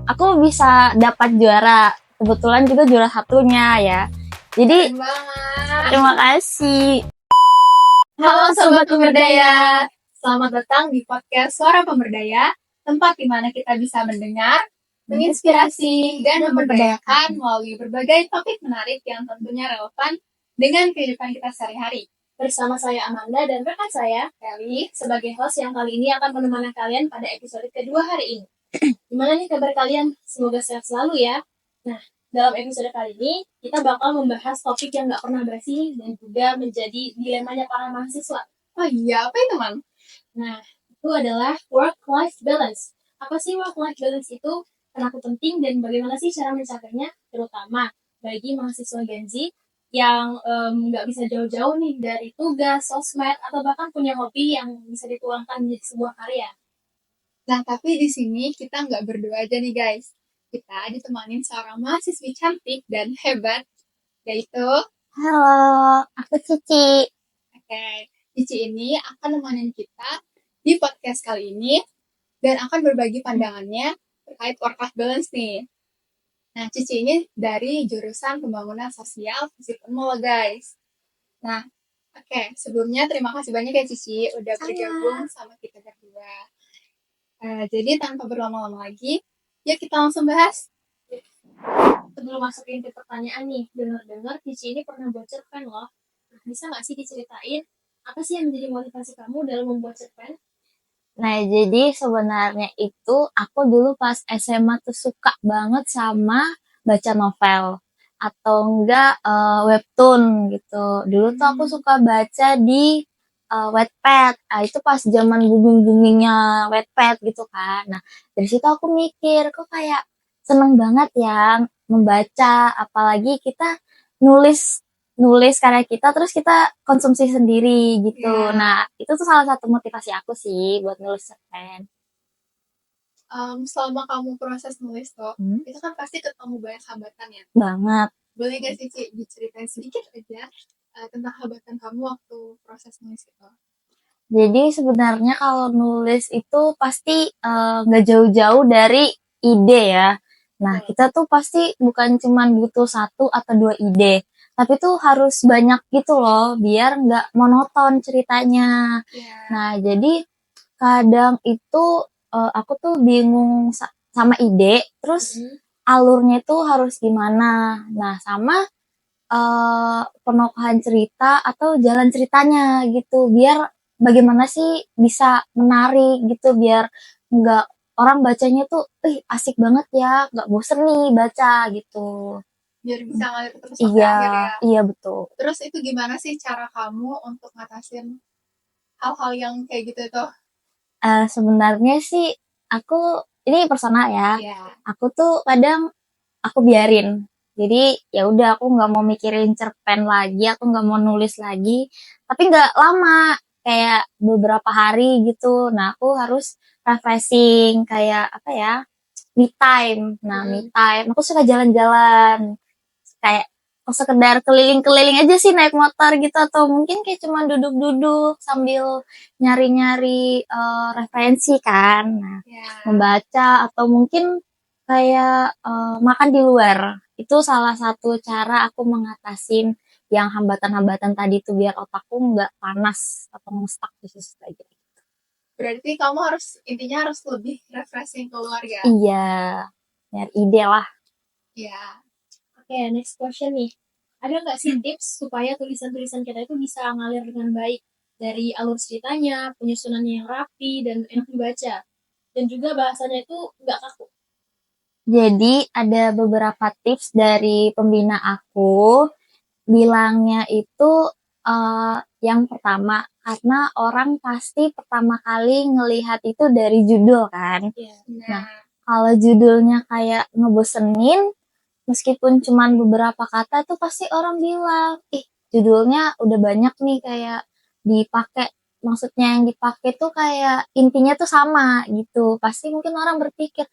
aku bisa dapat juara. Kebetulan juga juara satunya ya. Jadi Keren banget. terima kasih. Halo Sobat Pemberdaya, selamat datang di podcast Suara Pemberdaya, tempat di mana kita bisa mendengar, menginspirasi, dan memberdayakan melalui berbagai topik menarik yang tentunya relevan dengan kehidupan kita sehari-hari. Bersama saya Amanda dan rekan saya, Kelly, sebagai host yang kali ini akan menemani kalian pada episode kedua hari ini. Gimana nih kabar kalian? Semoga sehat selalu ya. Nah, dalam episode kali ini, kita bakal membahas topik yang nggak pernah basi dan juga menjadi dilemanya para mahasiswa. Oh iya, apa itu, Man? Nah, itu adalah work-life balance. Apa sih work-life balance itu? Kenapa penting dan bagaimana sih cara mencapainya? Terutama bagi mahasiswa Gen Z yang nggak bisa jauh-jauh nih dari tugas, sosmed, atau bahkan punya hobi yang bisa dituangkan menjadi sebuah karya. Nah, tapi di sini kita nggak berdua aja nih, guys. Kita ditemanin seorang mahasiswi cantik dan hebat, yaitu Halo, aku Cici. Oke, Cici ini akan nemenin kita di podcast kali ini dan akan berbagi pandangannya terkait work-life balance nih. Nah, Cici ini dari jurusan pembangunan sosial Visip Unmul, guys. Nah, oke, sebelumnya terima kasih banyak ya Cici udah bergabung sama kita berdua. Jadi tanpa berlama-lama lagi, yuk kita langsung bahas. Sebelum masukin ke pertanyaan nih, dengar-dengar Cici ini pernah buat cerpen loh. Nah, bisa nggak sih diceritain apa sih yang menjadi motivasi kamu dalam membuat cerpen? Nah, jadi sebenarnya itu aku dulu pas SMA tuh suka banget sama baca novel atau enggak webtoon gitu. Dulu tuh aku suka baca di Wattpad. Ah, itu pas zaman booming-boomingnya Wattpad gitu kan. Nah, dari situ aku mikir kok kayak seneng banget ya membaca, apalagi kita nulis nulis karya kita terus kita konsumsi sendiri gitu. Iya. Nah, itu tuh salah satu motivasi aku sih buat nulis cerpen. Selama kamu proses nulis tuh, itu kan pasti ketemu banyak hambatan ya. Banget. Boleh gak sih Ci diceritain sedikit aja tentang hambatan kamu waktu proses nulis itu? Jadi sebenarnya kalau nulis itu pasti nggak jauh-jauh dari ide ya. Nah, kita tuh pasti bukan cuman butuh satu atau dua ide, tapi tuh harus banyak gitu loh, biar nggak monoton ceritanya. Yeah. Nah, jadi kadang itu aku tuh bingung sama ide, terus alurnya itu harus gimana. Nah, sama penokohan cerita atau jalan ceritanya gitu, biar bagaimana sih bisa menarik gitu, biar nggak orang bacanya tuh, asik banget ya, nggak bosen nih baca gitu. Biar bisa ngalir terus sampai Iya, akhir ya. iya betul. Terus itu gimana sih cara kamu untuk ngatasin hal-hal yang kayak gitu tuh? Sebenarnya sih aku ini personal ya. Iya. Aku tuh kadang aku biarin. Jadi ya udah aku nggak mau mikirin cerpen lagi, aku nggak mau nulis lagi. Tapi nggak lama, kayak beberapa hari gitu. Nah aku harus refreshing, kayak apa ya, me time. Nah me time, aku suka jalan-jalan. Kayak sekedar keliling-keliling aja sih naik motor gitu, atau mungkin kayak cuma duduk-duduk sambil nyari-nyari referensi kan. Nah, membaca atau mungkin kayak makan di luar. Itu salah satu cara aku mengatasin yang hambatan-hambatan tadi tuh, biar otakku nggak panas atau ngestak di situ aja. Berarti kamu intinya harus lebih refreshing keluar ya? Iya, nyari ide lah. Iya. Oke, next question nih. Ada nggak sih tips supaya tulisan-tulisan kita itu bisa ngalir dengan baik? Dari alur ceritanya, penyusunannya yang rapi, dan enak dibaca. Dan juga bahasanya itu nggak kaku. Jadi ada beberapa tips dari pembina aku. Bilangnya itu yang pertama, karena orang pasti pertama kali ngelihat itu dari judul kan. Nah, kalau judulnya kayak ngebosenin, meskipun cuman beberapa kata tuh pasti orang bilang, judulnya udah banyak nih kayak dipakai. Maksudnya yang dipakai tuh kayak intinya tuh sama gitu. Pasti mungkin orang berpikir,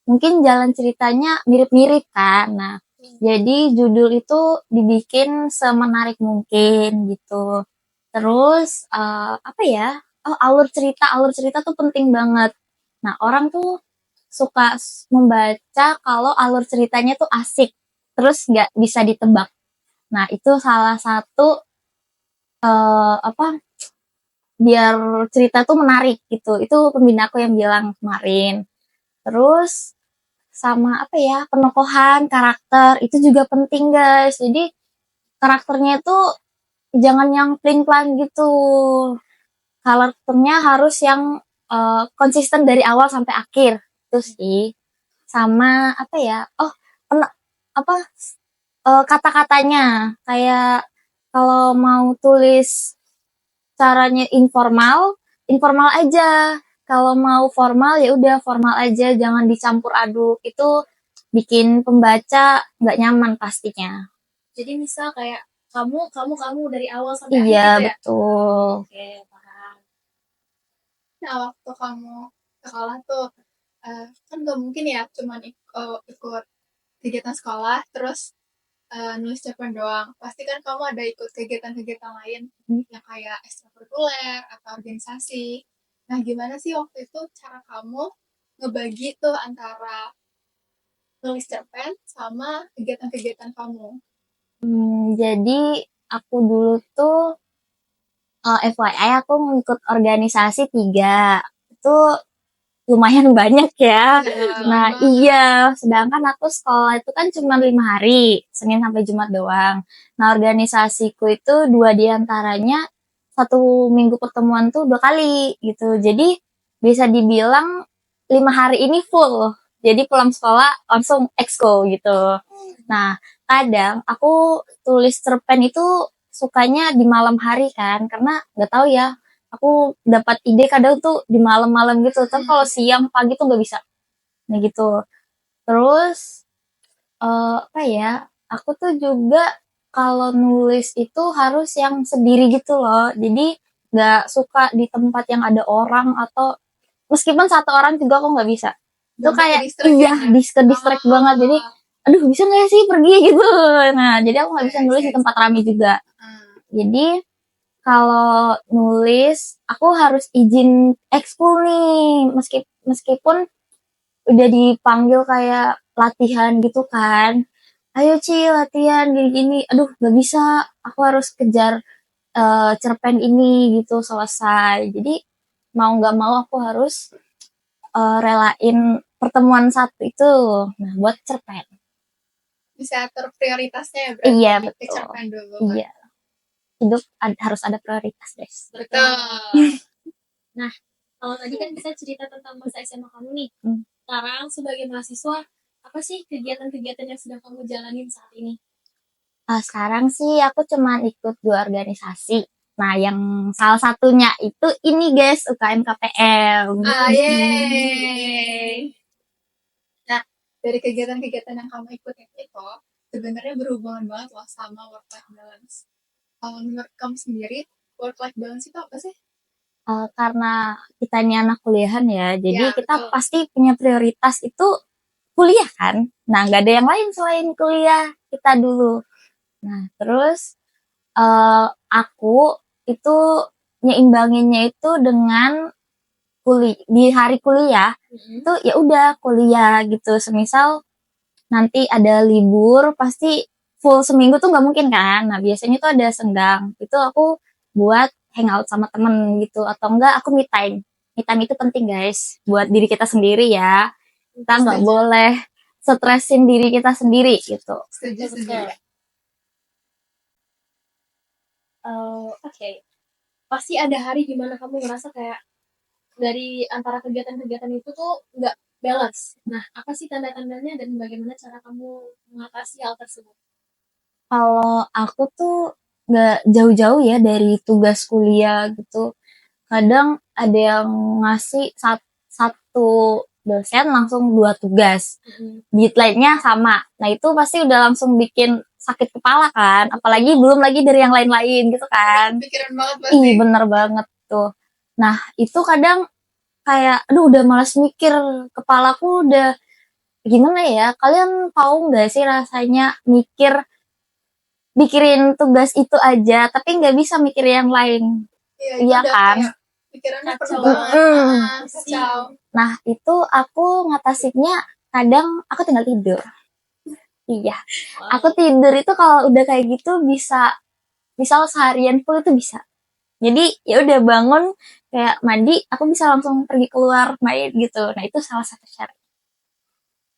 mungkin jalan ceritanya mirip-mirip kan. Nah, jadi judul itu dibikin semenarik mungkin gitu. Terus apa ya? Oh, alur cerita tuh penting banget. Nah, orang tuh suka membaca kalau alur ceritanya tuh asik, terus nggak bisa ditebak. Nah, itu salah satu apa biar cerita tuh menarik gitu. Itu pembina aku yang bilang kemarin. Terus sama apa ya, penokohan karakter itu juga penting guys. Jadi karakternya itu jangan yang plain-plain gitu. Karakternya harus yang konsisten dari awal sampai akhir. Itu sih. Sama apa ya? Oh, apa kata-katanya kayak kalau mau tulis caranya informal, informal aja. Kalau mau formal ya udah formal aja, jangan dicampur aduk. Itu bikin pembaca nggak nyaman pastinya. Jadi misal kayak kamu dari awal sampai akhir Iya, gitu ya. betul. Oke, paham. Nah, waktu kamu sekolah tuh kan gak mungkin ya cuman ikut kegiatan sekolah terus nulis cerpen doang. Pasti kan kamu ada ikut kegiatan-kegiatan lain yang kayak ekstrakurikuler atau organisasi. Nah, gimana sih waktu itu cara kamu ngebagi tuh antara nulis cerpen sama kegiatan-kegiatan kamu? Jadi aku dulu tuh FYI aku ngikut organisasi 3. Itu lumayan banyak ya. Nah, iya, sedangkan aku sekolah itu kan cuma 5 hari, Senin sampai Jumat doang. Nah, organisasiku itu 2 diantaranya 1 minggu pertemuan tuh 2 kali gitu. Jadi bisa dibilang 5 hari ini full. Jadi pulang sekolah langsung exco gitu. Nah, kadang aku tulis cerpen itu sukanya di malam hari kan, karena nggak tahu ya, aku dapat ide kadang tuh di malam-malam gitu. Tapi kalau siang pagi tuh nggak bisa. Nah gitu. Terus apa ya? Aku tuh juga kalau nulis itu harus yang sendiri gitu loh. Jadi nggak suka di tempat yang ada orang atau meskipun satu orang juga aku nggak bisa. Itu kayak iya distract banget. Jadi aduh bisa nggak sih pergi gitu. Nah jadi aku nggak bisa nulis di tempat ramai juga. Jadi kalau nulis aku harus izin ekskul nih meskipun udah dipanggil kayak latihan gitu kan, ayo Ci latihan gini-gini, aduh gak bisa, aku harus kejar cerpen ini gitu selesai. Jadi mau nggak mau aku harus relain pertemuan satu itu, nah buat cerpen. Bisa atur prioritasnya ya berarti. Iya Ke betul. cerpen dulu. Iya, hidup harus ada prioritas guys. Betul. Nah, kalau tadi kan bisa cerita tentang masa SMA kamu nih. Sekarang sebagai mahasiswa, apa sih kegiatan-kegiatan yang sedang kamu jalanin saat ini? Sekarang sih aku cuma ikut 2 organisasi. Nah, yang salah satunya itu ini guys, UKM KPM. Yeay. Nah, dari kegiatan-kegiatan yang kamu ikutin itu, sebenarnya berhubungan banget loh sama work-life balance. Kalau menurut kamu sendiri, work-life balance itu apa sih? Karena kita ini anak kuliahan ya, jadi Ya, kita betul. pasti punya prioritas itu kuliah kan. Nah, nggak ada yang lain selain kuliah kita dulu. Nah, terus aku itu nyeimbanginnya itu dengan di hari kuliah itu ya udah kuliah gitu. Semisal nanti ada libur pasti full seminggu tuh nggak mungkin kan. Nah biasanya tuh ada senggang itu aku buat hangout sama temen gitu, atau enggak aku me time. Me time itu penting guys buat diri kita sendiri ya. Kita nggak boleh stresin diri kita sendiri gitu. Setuju. Oke. Pasti ada hari dimana kamu ngerasa kayak dari antara kegiatan-kegiatan itu tuh nggak balance. Nah, apa sih tanda-tandanya dan bagaimana cara kamu mengatasi hal tersebut? Kalau aku tuh nggak jauh-jauh ya dari tugas kuliah gitu. Kadang ada yang ngasih satu dosen langsung 2 tugas. Deadline-nya sama. Nah itu pasti udah langsung bikin sakit kepala kan. Apalagi belum lagi dari yang lain-lain gitu kan. Pikiran banget pasti. Ih bener banget tuh. Nah itu kadang kayak aduh udah malas mikir. Kepalaku udah gimana ya. Kalian tahu gak sih rasanya mikirin tugas itu aja tapi nggak bisa mikir yang lain. Iya kan? pikirannya penuh Kacau. banget. Mm. Kacau. Nah, itu aku ngatasinnya kadang aku tinggal tidur. Iya, aku tidur itu kalau udah kayak gitu bisa, misal seharian pun itu bisa. Jadi ya udah bangun kayak mandi, aku bisa langsung pergi keluar main gitu. Nah, itu salah satu cara.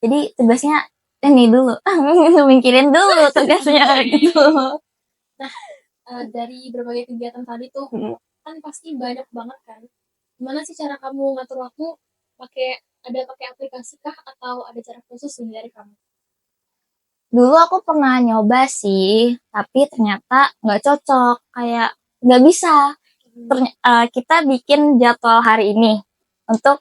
Jadi tugasnya ini dulu, mikirin dulu tugasnya gitu. Dari berbagai kegiatan tadi tuh kan pasti banyak banget kan. Gimana sih cara kamu ngatur waktu? Pakai aplikasi kah atau ada cara khusus nih dari kamu? Dulu aku pernah nyoba sih, tapi ternyata nggak cocok. Kayak nggak bisa. Kita bikin jadwal hari ini untuk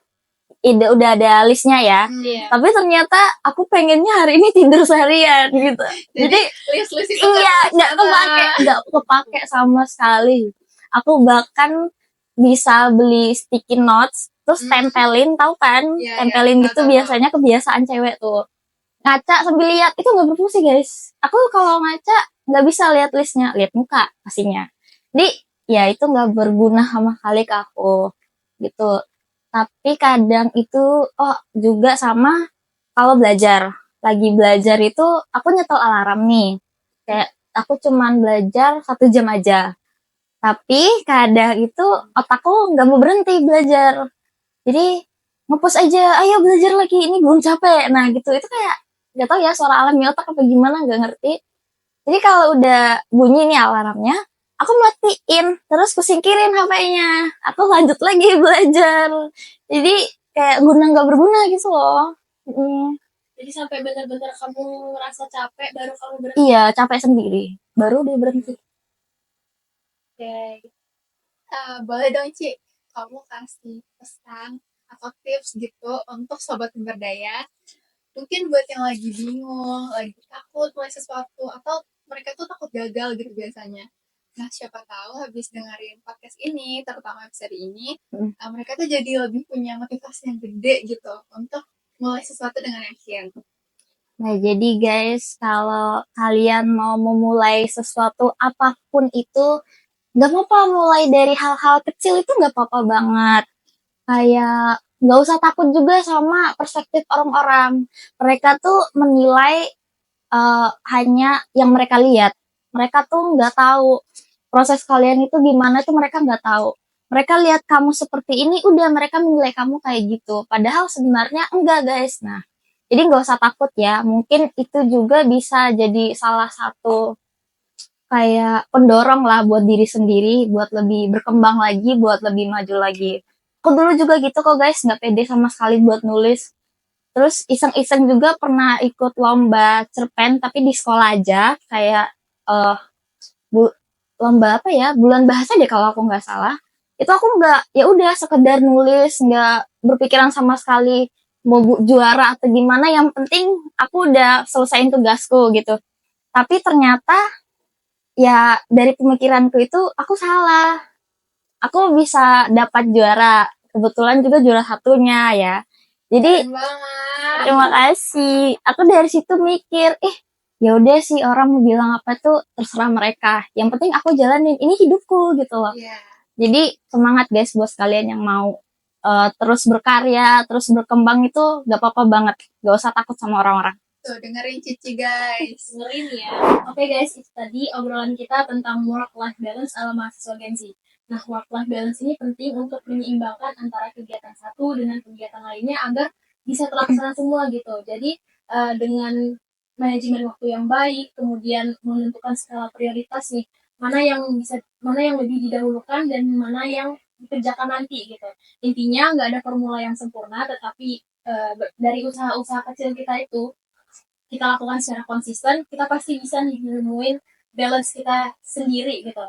udah ada listnya ya. Iya. Tapi ternyata aku pengennya hari ini tidur seharian gitu. Jadi list itu iya nggak kepake sama sekali. Aku bahkan bisa beli sticky notes terus tempelin, tahu kan? Iya, Tempelin iya, gitu tahu. biasanya kebiasaan cewek tuh. Ngaca sambil lihat itu nggak berfungsi guys. Aku kalau ngaca nggak bisa lihat listnya, lihat muka pastinya. Jadi ya itu nggak berguna sama sekali ke aku gitu. Tapi kadang itu juga sama kalau belajar. Lagi belajar itu aku nyetel alarm nih. Kayak aku cuman belajar 1 jam aja. Tapi kadang itu otakku nggak mau berhenti belajar. Jadi ngepost aja, ayo belajar lagi, ini belum capek. Nah gitu, itu kayak gak tau ya suara alami otak apa gimana, gak ngerti. Jadi kalau udah bunyi nih alarmnya, aku matiin, terus kusingkirin HP-nya. Aku lanjut lagi belajar. Jadi kayak guna gak berguna gitu loh. Jadi sampai benar-benar kamu ngerasa capek baru kamu berhenti. Iya, capek sendiri. Baru dia berhenti. Oke. Boleh dong Ci, kamu kasih pesan atau tips gitu untuk sobat pemberdaya. Mungkin buat yang lagi bingung, lagi takut mulai sesuatu, atau mereka tuh takut gagal gitu biasanya. Nah, siapa tahu habis dengerin podcast ini, terutama episode ini, mereka tuh jadi lebih punya motivasi yang gede gitu untuk mulai sesuatu dengan yakin. Nah, jadi guys, kalau kalian mau memulai sesuatu apapun itu, gak apa-apa mulai dari hal-hal kecil itu gak apa-apa banget. Kayak gak usah takut juga sama perspektif orang-orang. Mereka tuh menilai hanya yang mereka lihat. Mereka tuh nggak tahu proses kalian itu gimana tuh mereka nggak tahu. Mereka lihat kamu seperti ini, udah mereka menilai kamu kayak gitu. Padahal sebenarnya enggak guys. Nah, jadi nggak usah takut ya. Mungkin itu juga bisa jadi salah satu kayak pendorong lah buat diri sendiri, buat lebih berkembang lagi, buat lebih maju lagi. Aku dulu juga gitu kok guys, nggak pede sama sekali buat nulis. Terus iseng-iseng juga pernah ikut lomba cerpen tapi di sekolah aja kayak uh, lomba apa ya bulan bahasa deh kalau aku nggak salah. Itu aku nggak ya udah sekedar nulis nggak berpikiran sama sekali mau juara atau gimana. Yang penting aku udah selesaiin tugasku gitu. Tapi ternyata ya dari pemikiranku itu aku salah. Aku bisa dapat juara. Kebetulan juga juara satunya ya. Jadi terima kasih. Aku dari situ mikir, ya udah sih orang mau bilang apa tuh terserah mereka. Yang penting aku jalanin. Ini hidupku gitu loh. Yeah. Jadi semangat guys buat kalian yang mau terus berkarya, terus berkembang itu gak apa-apa banget. Gak usah takut sama orang-orang. Tuh, dengerin Cici guys. Dengerin ya. Oke guys, itu tadi obrolan kita tentang work-life balance ala mahasiswa Gen Z. Nah, work-life balance ini penting untuk menyeimbangkan antara kegiatan satu dengan kegiatan lainnya agar bisa terlaksana semua gitu. Jadi, dengan manajemen waktu yang baik, kemudian menentukan skala prioritas nih, mana yang lebih didahulukan dan mana yang dikerjakan nanti gitu. Intinya nggak ada formula yang sempurna, tetapi dari usaha-usaha kecil kita itu kita lakukan secara konsisten, kita pasti bisa nemuin balance kita sendiri gitu.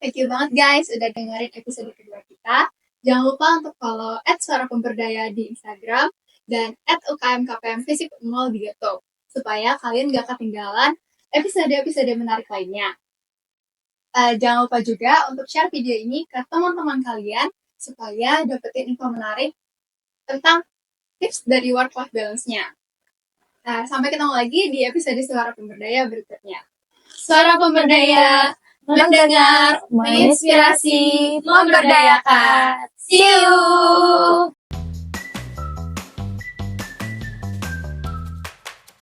Thank you banget guys udah dengerin episode kedua kita. Jangan lupa untuk follow @suarapemberdaya di Instagram dan @ukmkpm Fisip Mall di YouTube supaya kalian gak ketinggalan episode-episode menarik lainnya. Jangan lupa juga untuk share video ini ke teman-teman kalian supaya dapetin info menarik tentang tips dari work-life balance-nya. Nah, sampai ketemu lagi di episode Suara Pemberdaya berikutnya. Suara Pemberdaya, mendengar, menginspirasi, memberdayakan. See you!